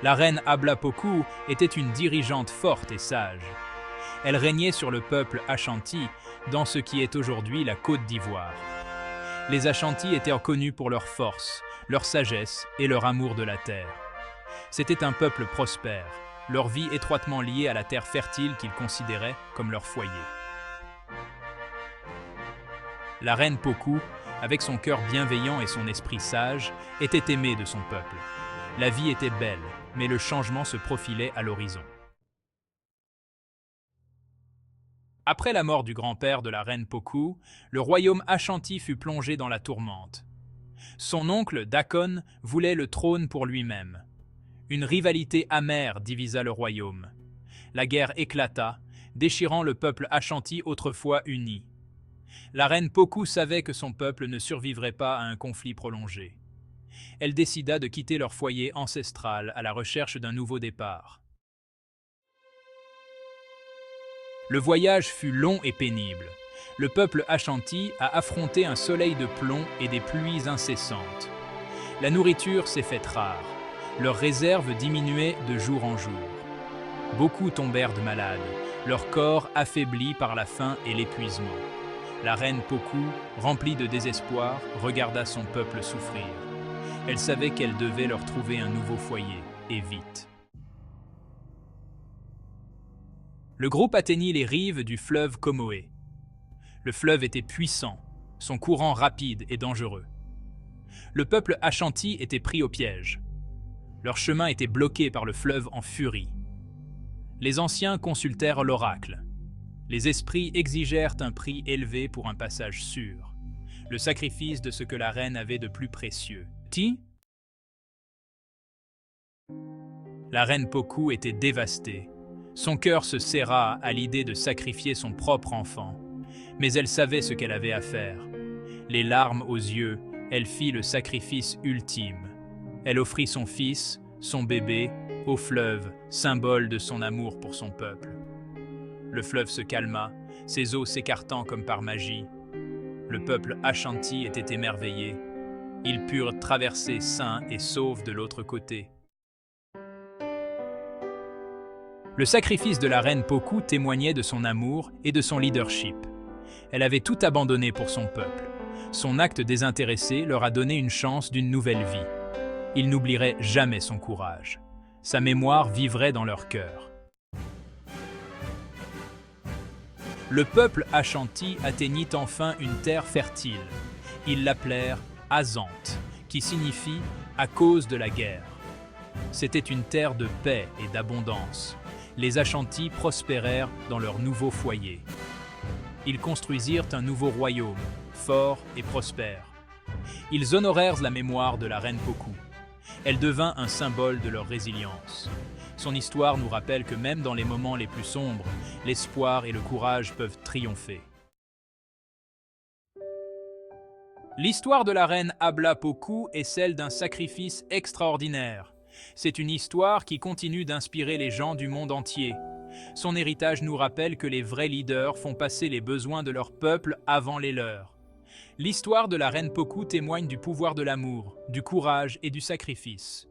La reine Ablapoku était une dirigeante forte et sage. Elle régnait sur le peuple Ashanti, dans ce qui est aujourd'hui la Côte d'Ivoire. Les Ashanti étaient connus pour leur force, leur sagesse et leur amour de la terre. C'était un peuple prospère, leur vie étroitement liée à la terre fertile qu'ils considéraient comme leur foyer. La reine Poku, avec son cœur bienveillant et son esprit sage, était aimée de son peuple. La vie était belle, mais le changement se profilait à l'horizon. Après la mort du grand-père de la reine Poku, le royaume Ashanti fut plongé dans la tourmente. Son oncle, Dakon, voulait le trône pour lui-même. Une rivalité amère divisa le royaume. La guerre éclata, déchirant le peuple Ashanti autrefois uni. La reine Poku savait que son peuple ne survivrait pas à un conflit prolongé. Elle décida de quitter leur foyer ancestral à la recherche d'un nouveau départ. Le voyage fut long et pénible. Le peuple Ashanti a affronté un soleil de plomb et des pluies incessantes. La nourriture s'est faite rare. Leurs réserves diminuaient de jour en jour. Beaucoup tombèrent de malades, leur corps affaibli par la faim et l'épuisement. La reine Poku, remplie de désespoir, regarda son peuple souffrir. Elle savait qu'elle devait leur trouver un nouveau foyer, et vite. Le groupe atteignit les rives du fleuve Comoé. Le fleuve était puissant, son courant rapide et dangereux. Le peuple Ashanti était pris au piège. Leur chemin était bloqué par le fleuve en furie. Les anciens consultèrent l'oracle. Les esprits exigèrent un prix élevé pour un passage sûr, le sacrifice de ce que la reine avait de plus précieux. La reine Poku était dévastée. Son cœur se serra à l'idée de sacrifier son propre enfant, mais elle savait ce qu'elle avait à faire. Les larmes aux yeux, elle fit le sacrifice ultime. Elle offrit son fils, son bébé, au fleuve, symbole de son amour pour son peuple. Le fleuve se calma, ses eaux s'écartant comme par magie. Le peuple Ashanti était émerveillé. Ils purent traverser sains et saufs de l'autre côté. Le sacrifice de la reine Poku témoignait de son amour et de son leadership. Elle avait tout abandonné pour son peuple. Son acte désintéressé leur a donné une chance d'une nouvelle vie. Ils n'oublieraient jamais son courage. Sa mémoire vivrait dans leur cœur. Le peuple Ashanti atteignit enfin une terre fertile. Ils l'appelèrent Azante, qui signifie « à cause de la guerre ». C'était une terre de paix et d'abondance. Les Ashanti prospérèrent dans leur nouveau foyer. Ils construisirent un nouveau royaume, fort et prospère. Ils honorèrent la mémoire de la reine Poku. Elle devint un symbole de leur résilience. Son histoire nous rappelle que même dans les moments les plus sombres, l'espoir et le courage peuvent triompher. L'histoire de la reine Ablapoku est celle d'un sacrifice extraordinaire. C'est une histoire qui continue d'inspirer les gens du monde entier. Son héritage nous rappelle que les vrais leaders font passer les besoins de leur peuple avant les leurs. L'histoire de la reine Poku témoigne du pouvoir de l'amour, du courage et du sacrifice.